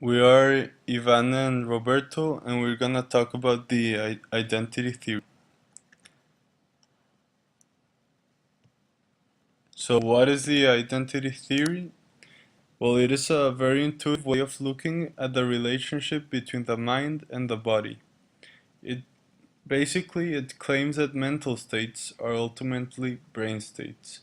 We are Ivan and Roberto, and we're gonna talk about the identity theory. So, what is the identity theory? Well, it is a very intuitive way of looking at the relationship between the mind and the body. It it claims that mental states are ultimately brain states.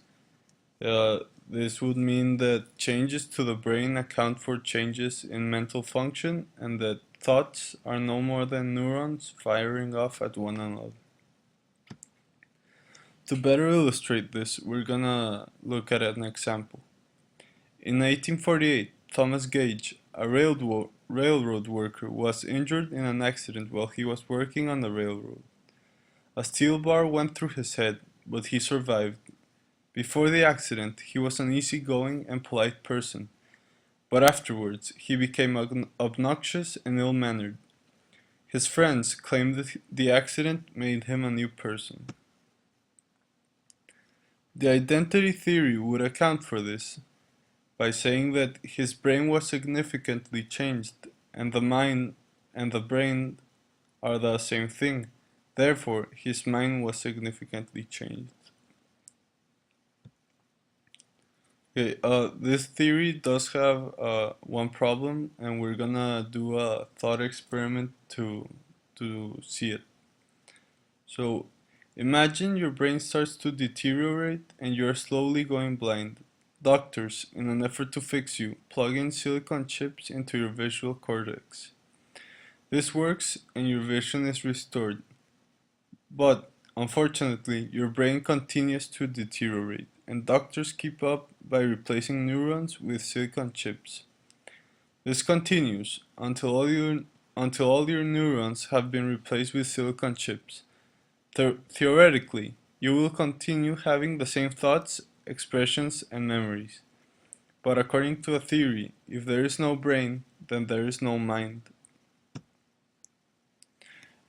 This would mean that changes to the brain account for changes in mental function and that thoughts are no more than neurons firing off at one another. To better illustrate this, we're gonna look at an example. In 1848, Thomas Gage, a railroad worker, was injured in an accident while he was working on the railroad. A steel bar went through his head, but he survived. Before the accident, he was an easygoing and polite person, but afterwards he became obnoxious and ill-mannered. His friends claimed that the accident made him a new person. The identity theory would account for this by saying that his brain was significantly changed, and the mind and the brain are the same thing. Therefore, his mind was significantly changed. Okay, this theory does have one problem, and we're gonna do a thought experiment to see it. So, imagine your brain starts to deteriorate and you're slowly going blind. Doctors, in an effort to fix you, plug in silicon chips into your visual cortex. This works and your vision is restored. But, unfortunately, your brain continues to deteriorate, and doctors keep up by replacing neurons with silicon chips. This continues until all your neurons have been replaced with silicon chips. Theoretically, you will continue having the same thoughts, expressions, and memories. But according to a theory, if there is no brain, then there is no mind.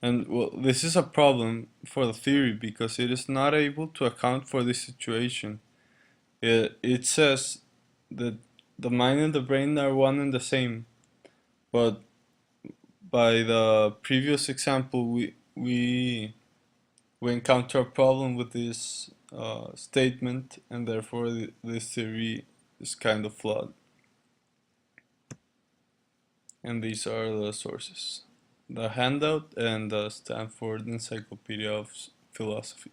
And well, this is a problem for the theory because it is not able to account for this situation. It says that the mind and the brain are one and the same, but by the previous example, we encounter a problem with this statement, and therefore this theory is kind of flawed. And these are the sources: the handout and the Stanford Encyclopedia of Philosophy.